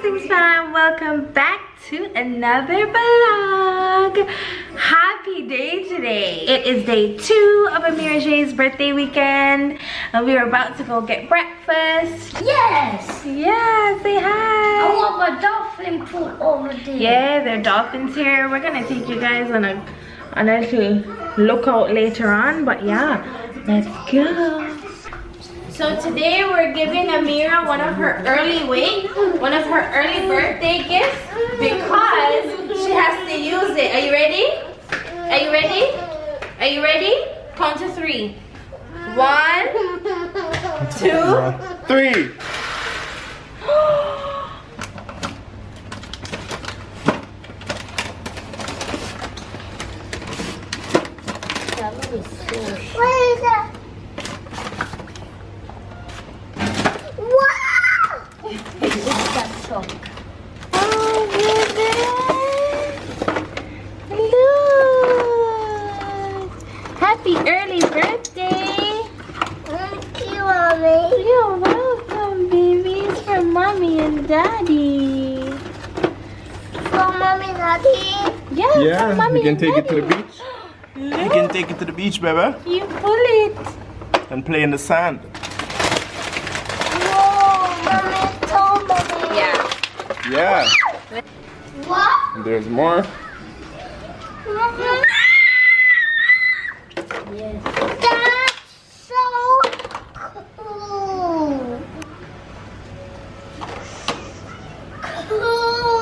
Things fam, welcome back to another vlog. Happy day today. It is day 2 of Amiraj's birthday weekend and we are about to go get breakfast. Yes! Yeah, say hi. I want a dolphin pool over there. Yeah, there are dolphins here. We're gonna take you guys on a little lookout later on, but yeah, let's go. So today we're giving Amira one of her early birthday gifts because she has to use it. Are you ready? Are you ready? Are you ready? Count to 3. 1, 2, 3. What is that? Wow! It's that shock. Oh, baby. Look. Happy early birthday. Thank you, Mommy. You're welcome, baby. It's for Mommy and Daddy. For Mommy and Daddy? Yeah, for Mommy you can and take it to the Daddy. beach. You can take it to the beach, baby, You pull it. and play in the sand. Whoa, Mommy told Mommy. Yeah. Yeah. What? And there's more. Yes. That's so cool. Cool.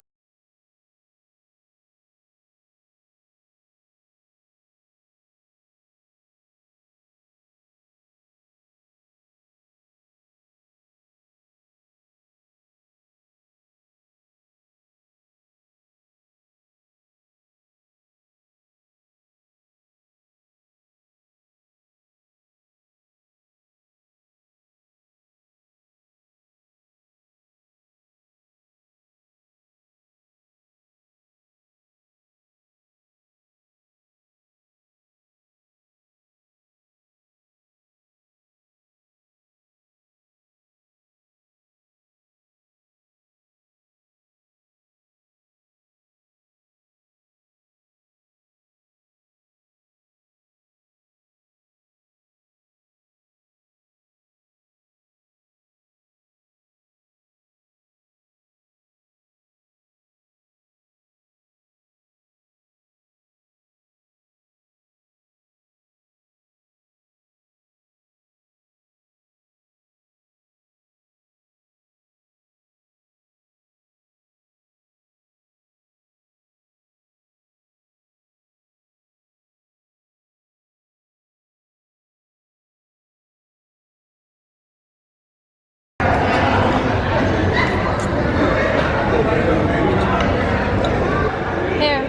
Here.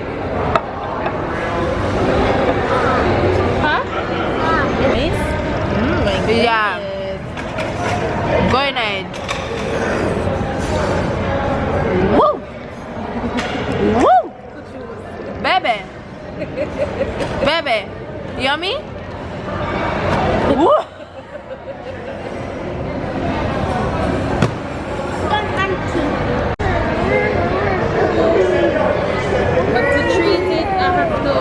Huh? Nice? Yeah. Go ahead. Woo! Woo! Baby. Baby. Yummy? Woo! But to treat it, I have to.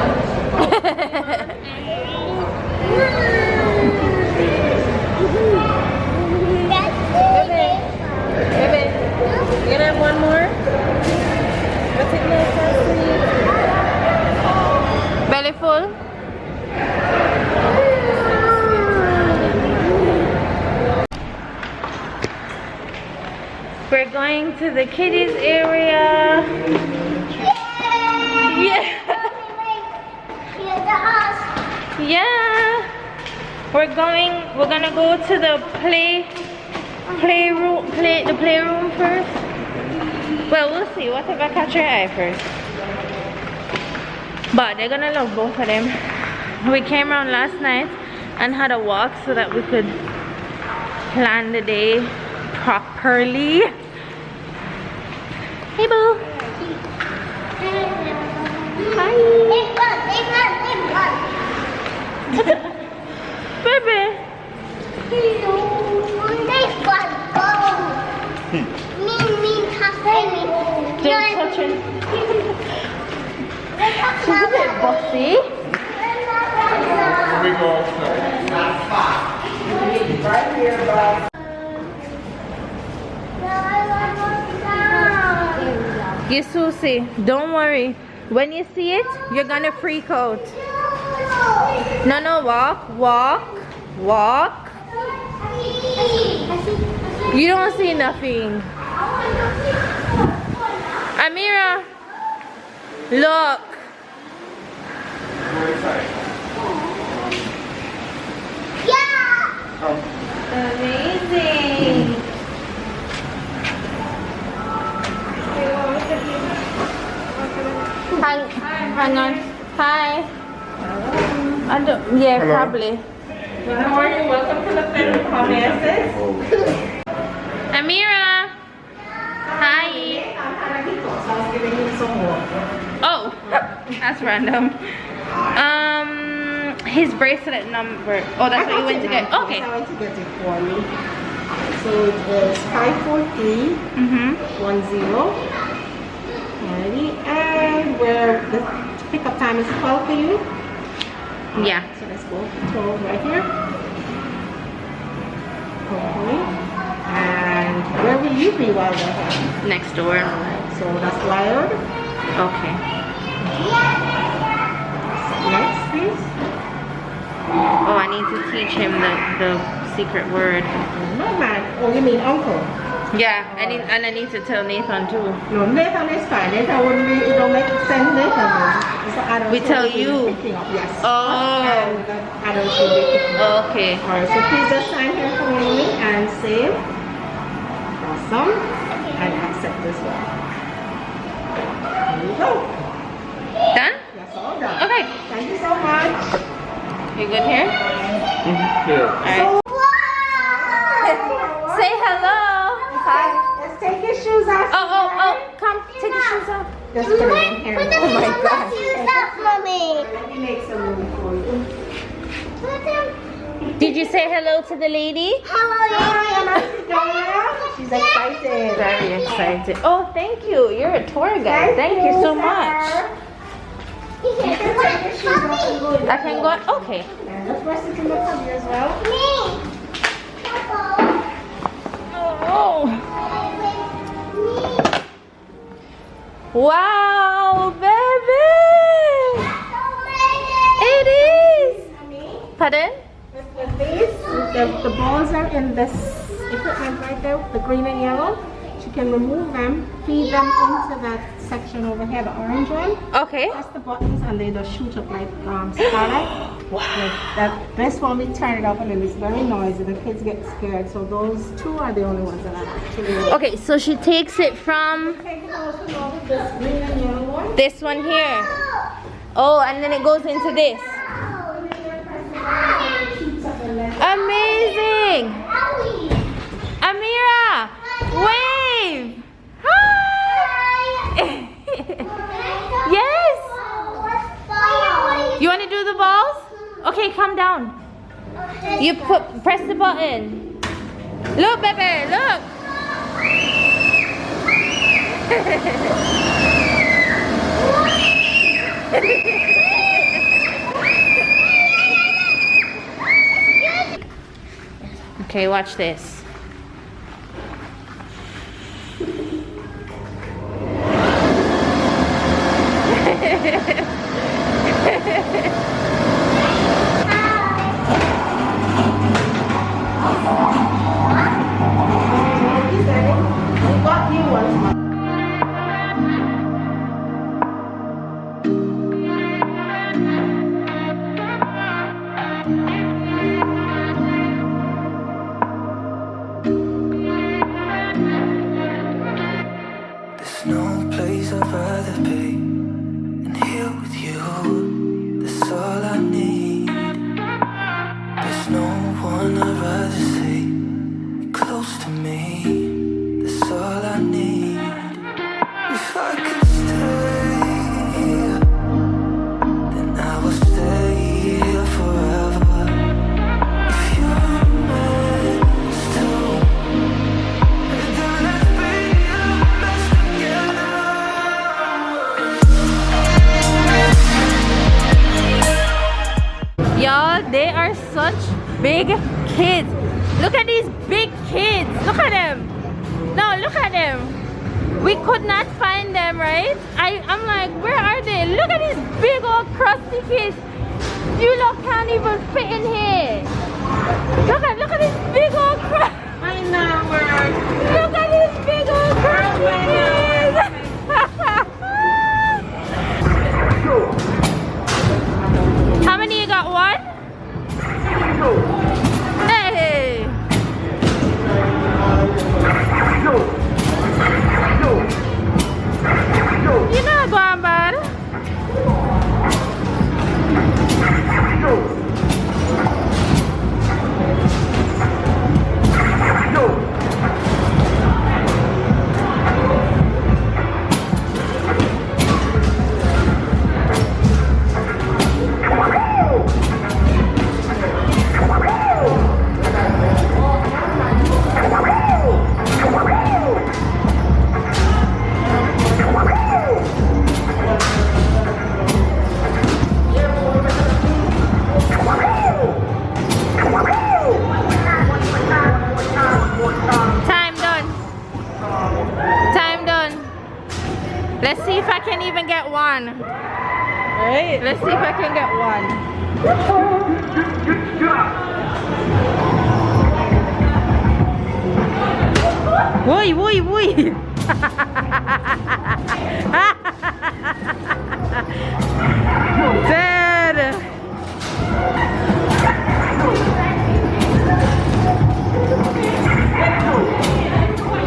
Baby, you gonna have one more? What's it like? Belly full? We're going to the kiddies area. Yeah. Yeah. We're gonna go to the playroom first. Well, we'll see. What if I catch your eye first? But they're gonna love both of them. We came around last night and had a walk so that we could plan the day properly. Hey, boo. Hi. Baby. Me, cafe, me. watching. She's a bit bossy. Here we go. Right here, Bob. You Susie, don't worry. When you see it, you're gonna freak out. No, no, walk, walk, walk. You don't see nothing. Amira, look. Amazing. Hang on. Hi. I don't, yeah, Hello. probably. Good morning. Welcome to the family. How may I assist? Amira. Hi. I'm Hannah Hicko, so I was giving you some water. Oh, that's random. His bracelet number. Oh, that's what you went to get. Okay. I went to get it for me. So it is 543 10. Alrighty, and where the pickup time is 12 for you. Yeah. So let's go to 12 right here. Okay. And where will you be while we're home? Next door. So that's wired. Okay. Next, please. Oh, I need to teach him the secret word. No, man. Oh, you mean uncle? Yeah, and I need to tell Nathan too. No, Nathan is fine. Nathan wouldn't be, it don't make sense. Nathan is. So adults We tell will be you. picking up. Yes. Oh. And the adults will be picking up. Okay. Alright, so please just sign here for me and save. Awesome. And accept this one. Here you go. Done? That's all done. Okay. Thank you so much. You good here? Yeah. Alright. Say hello. Hi. Let's take your shoes off. Oh, come. Take your shoes off. Just put it in here. Put the Oh my shoes God. up, Mommy. Let me make some room for you. Put them. Did you say hello to the lady? Hello, She's excited. Very excited. Oh, thank you. You're a tour guide. Thank you so much. I can go. Okay. And let's rest it in the cubby as well. Oh. Wow, baby. It is. Pardon? With these, the balls are in this equipment right there, the green and yellow. She can remove them, feed them into that section over here, the orange one. Okay. Press the buttons and they just shoot up like starlight. Wow. This one we turn it up and it's very noisy. The kids get scared. So those two are the only ones that are actually. Okay, so she takes it from Take it also over this green and yellow one. this one here. Oh, and then it goes into this. Amazing. Amira, wave. Hi. Yes. You want to do the balls? Okay, come down. You press the button. Look, baby, look. Okay, watch this. There's no place I'd rather be than here with you. That's all I need. There's no one I'd rather see close to me. That's all I need. Look at these big kids. Look at them. No, look at them. We could not find them, right? I'm like, where are they? Look at these big old crusty kids. You lot can't even fit in here. Look at these big old crusty. I know where. Look at these big old crusty kids. How many you got? One? Hey. You're not going bad. Let's see if I can even get one. Right? Let's see if I can get one. Woi, woi, woi. Dead.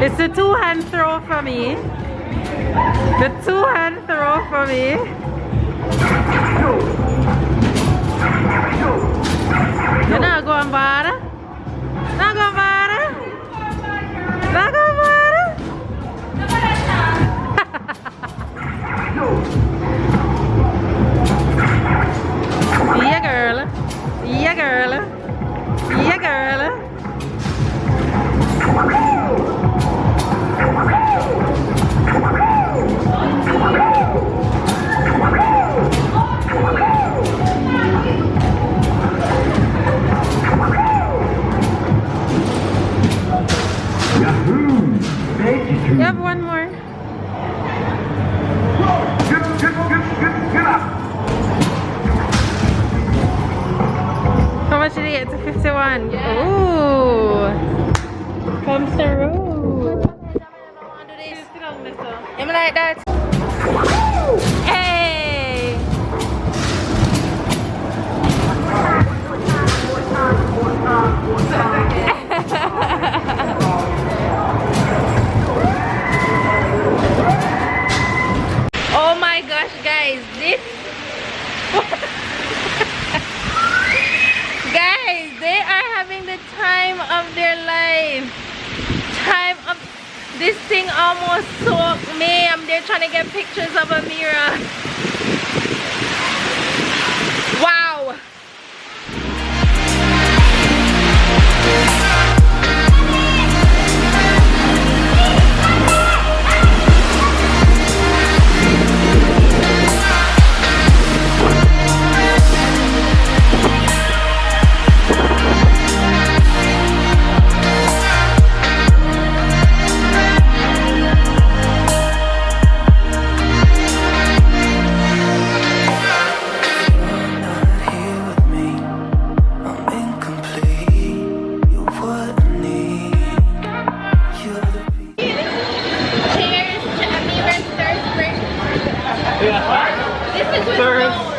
It's a two-hand throw for me. The two-hand throw for me. You're not going bad. Not going bad. Not going bad. Yeah, girl. Yeah, girl. Yeah, girl. You have one more. How much did you get to 51? Yeah. Ooh. Come through. I'm like that. Hey. Oh my gosh, guys, this guys, they are having the time of their life. This thing almost soaked me. I'm there trying to get pictures of Amira. Wow.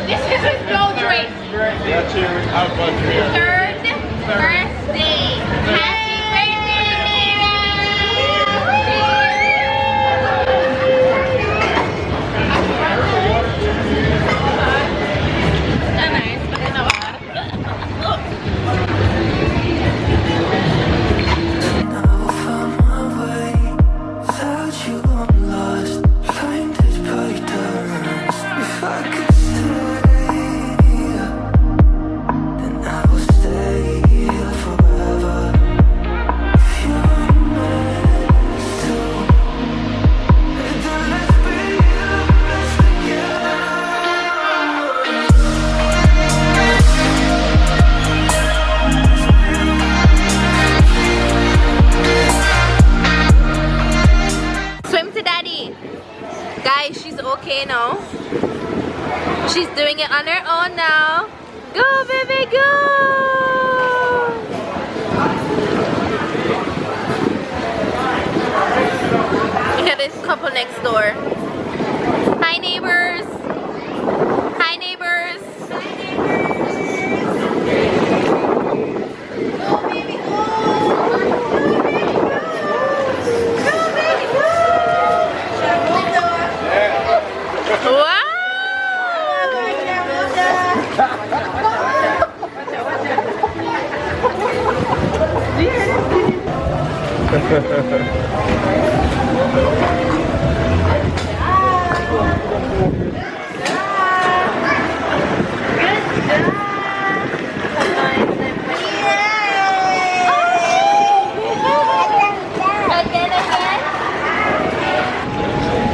This is with no drink. Yeah, cheers. Have fun, cheers. Third birthday. Happy birthday, Then I will stay. She's doing it on her own now. Go, baby, go! Look at this couple next door. Hi, neighbors. Hi, neighbors. Go, baby, go! Wow!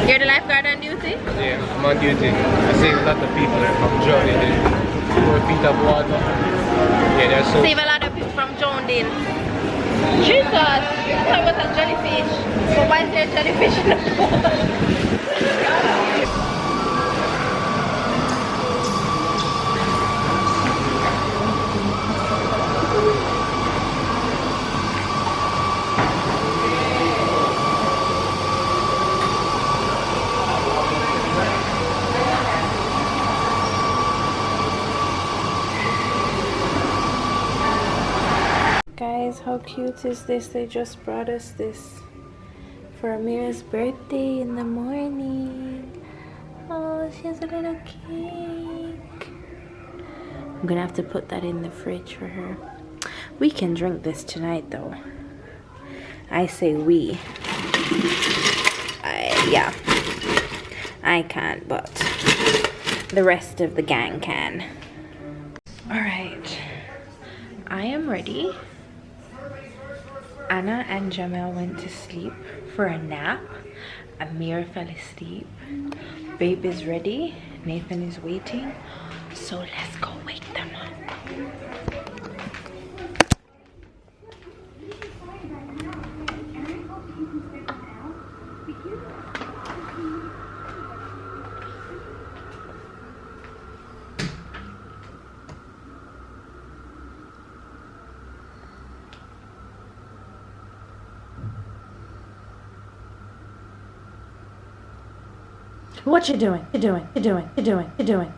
You're the lifeguard on duty? Yeah, I'm on duty. I save a lot of people from drowning in 4 feet of water. Yeah, they're so... Save a lot of people from drowning. Jesus! I thought it was a jellyfish. So why is there a jellyfish in the pool? Guys, how cute is this? They just brought us this for Amira's birthday in the morning. Oh, she has a little cake. I'm gonna have to put that in the fridge for her. We can drink this tonight though. I say we. Yeah. I can't, but the rest of the gang can. Alright. I am ready. Anna and Jamel went to sleep for a nap. Amira fell asleep. Babe is ready. Nathan is waiting. So let's go wake them up. What you doing? You doing? You doing? You doing? You doing?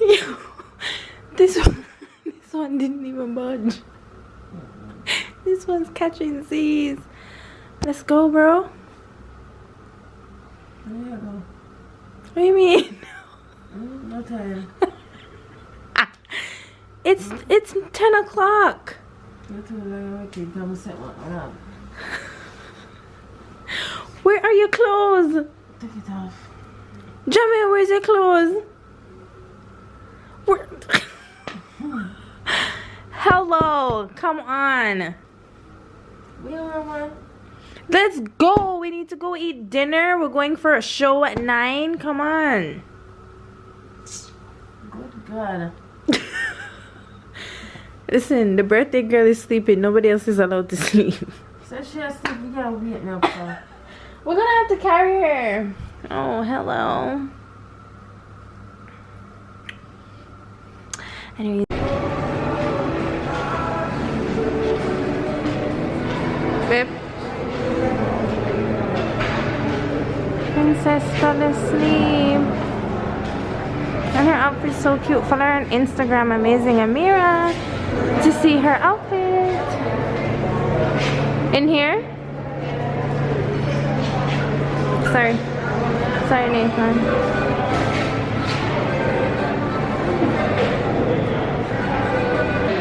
Yo, this one didn't even budge. This one's catching Z's. Let's go, bro. What do you mean? No time. It's 10 o'clock. Where are your clothes? Take it off. Jamie, where's your clothes? Where? Hello, come on. Let's go. We need to go eat dinner. We're going for a show at 9. Come on. Good God. Listen, the birthday girl is sleeping. Nobody else is allowed to sleep. So she has to be gotta wait now, so. We're gonna have to carry her. Oh, hello. Anyway. Babe. Princess fell asleep. And her outfit's so cute. Follow her on Instagram, Amazing Amira, to see her outfit. In here? Sorry. Sorry, Nathan.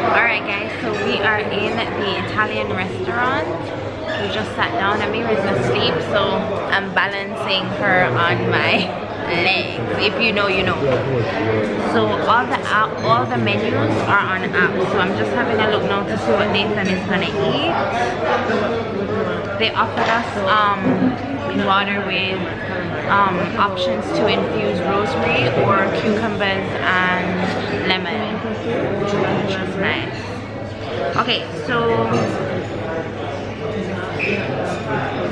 Alright guys, so we are in the Italian restaurant. We just sat down. Amira's asleep, so I'm balancing her on my legs. If you know, you know. So all the menus are on app. So I'm just having a look now to see what Nathan is gonna eat. They offered us water with options to infuse rosemary or cucumbers and lemon, which was nice. Okay, so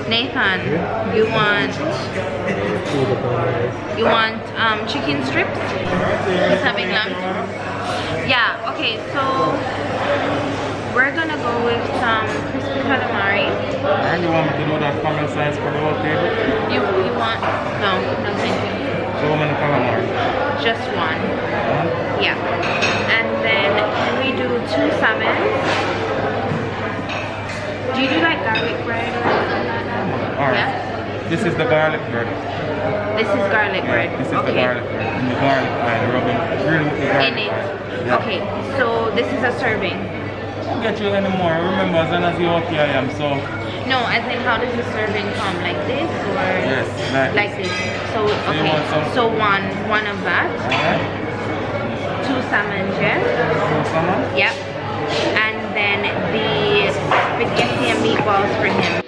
Nathan, you want chicken strips? He's having lunch. Yeah. Okay, so we're gonna go with some crispy calamari. And you want me to do that common size for the whole table? You want? No, thank you. So how many calamari? Just one. Yeah. And then can we do 2 salmons? Do you do like garlic bread or something like that? Alright. Yeah? This is the garlic bread. This is garlic bread. This is okay. the garlic bread. And the garlic line, rubbing really with the garlic In it. line. Okay, so this is a serving. I'll get you anymore. Remember, as long as you're okay, I am. So No, as in how does the serving come? Like this or? yes, Like this. So you okay. want some? So one of that. Alright. 2 salmons, yeah? So salmon? Yep. And then the spaghetti and meatballs for him.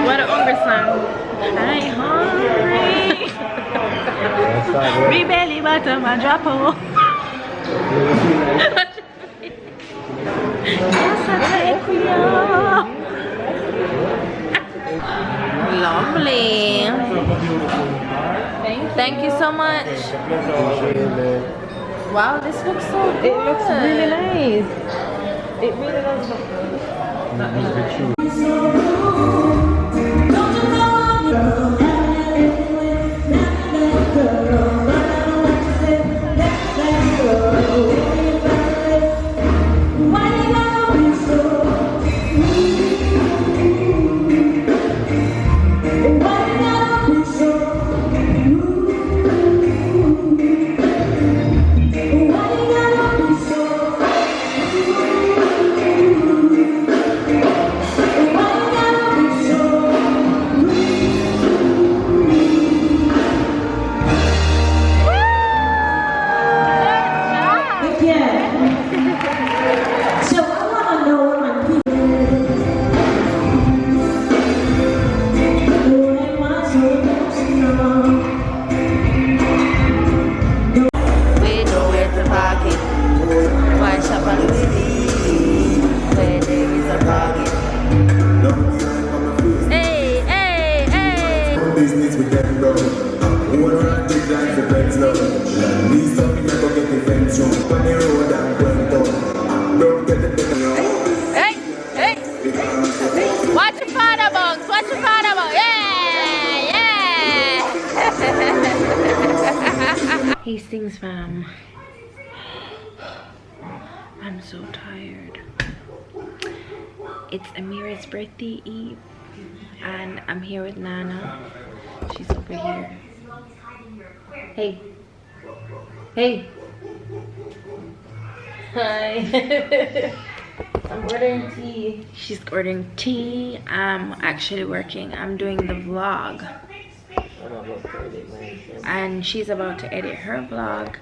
What a hungry song. I'm hungry. Me belly button my drop hole. Lovely. Thank you so much. Wow, this looks so good. It looks really nice. It really does look good. Hastings fam. I'm so tired. It's Amira's birthday eve and I'm here with Nana. She's over here. Hey. Hey. Hi. I'm ordering tea. She's ordering tea. I'm actually working. I'm doing the vlog. And she's about to edit her vlog.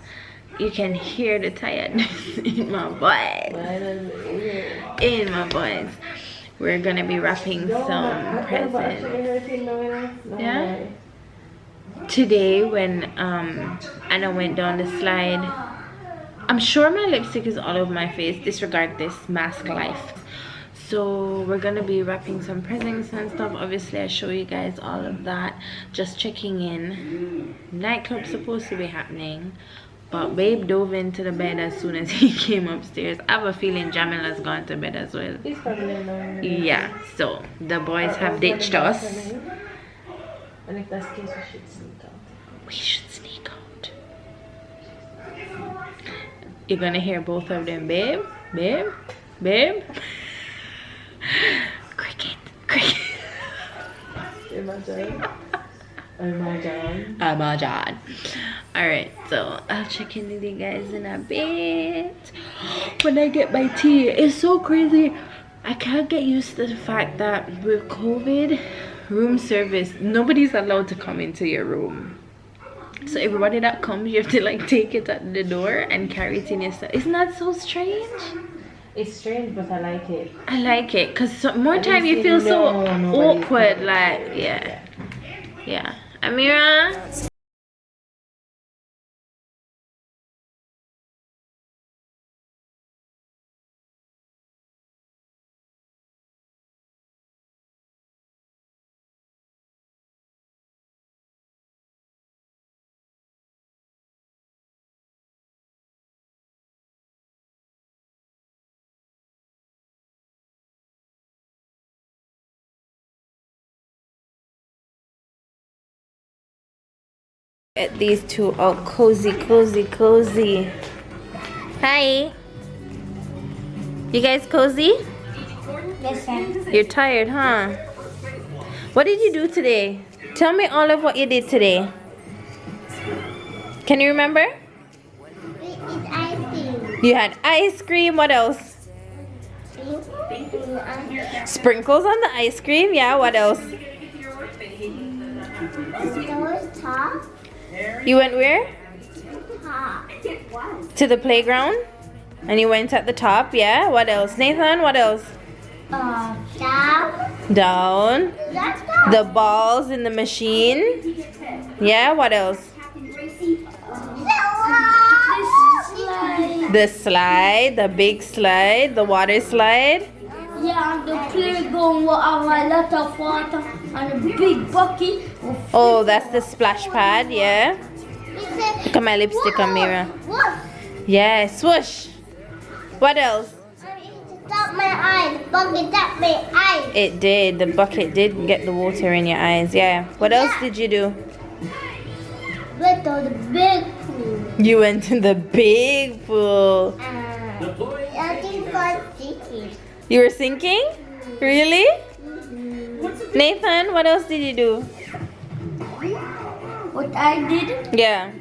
You can hear the tiredness in my voice. In my voice. We're gonna be wrapping some presents. Yeah? today when Anna went down the slide, I'm sure my lipstick is all over my face. Disregard this, mask life. So we're gonna be wrapping some presents and stuff. Obviously I show you guys all of that. Just checking in. Nightclub's supposed to be happening, but babe dove into the bed as soon as he came upstairs. I have a feeling Jamila's gone to bed as well. He's probably alone. Yeah, so the boys have ditched us. And if that's the case, we should sneak out. We should sneak out. You're gonna hear both of them, babe, babe, babe. Cricket, cricket. Imagine. Imagine. Imagine. Alright, so I'll check in with you guys in a bit when I get my tea. It's so crazy. I can't get used to the fact that with COVID, room service, nobody's allowed to come into your room. So everybody that comes, you have to like take it at the door and carry it in yourself. Isn't that so strange? It's strange, but I like it. I like it because more time you feel so awkward. Like, yeah. Yeah. Amira? These two are cozy. Hi. You guys cozy? Listen. You're tired, huh? What did you do today? Tell me all of what you did today. Can you remember? We eat ice cream. You had ice cream. What else? Sprinkles on the ice cream. Yeah, what else? Those top. You went where? Top. To the playground? And you went at the top, yeah? What else? Nathan, what else? Down. Down. That's down. The balls in the machine. Yeah, what else? The slide, the big slide, the water slide. Yeah, the playground will have a lot of water and a big bucket. Oh, that's the splash pad, yeah? Look at my lipstick, Amira. What? Yeah, swoosh. What else? Stop my eyes. Bucket up my eyes. It did. The bucket did get the water in your eyes, yeah. What else did you do? Went to the big pool. You went to the big pool. I think I'm thinking. You were sinking? Really? Nathan, what else did you do? What I did? Yeah.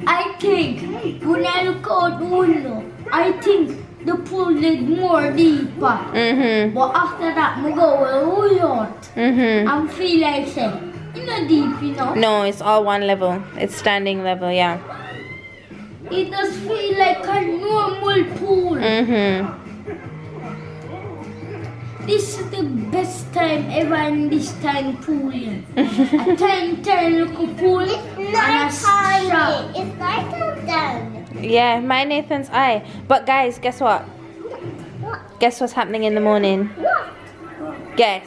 I think when I look out the window, I think the pool is more deeper. Mm-hmm. But after that, I go out. Mm-hmm. I feel like saying, it's not deep, you know. No, it's all one level. It's standing level, yeah. It does feel like a normal pool. Mm-hmm. This is the best time ever in this time pooling. A tiny little pool and a shop. It's nice and done. Yeah, my Nathan's eye. But guys, guess what? Guess what's happening in the morning? Guess.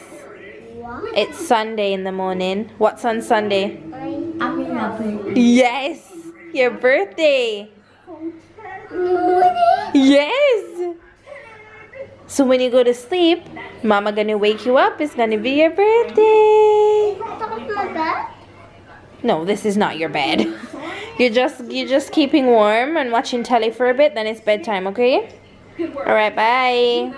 What? It's Sunday in the morning. What's on Sunday? I'm happy. Yes! Your birthday! Yes! So when you go to sleep, Mama gonna wake you up. It's gonna be your birthday. My bed? No, this is not your bed. You're just keeping warm and watching telly for a bit. Then it's bedtime, okay? All right, bye.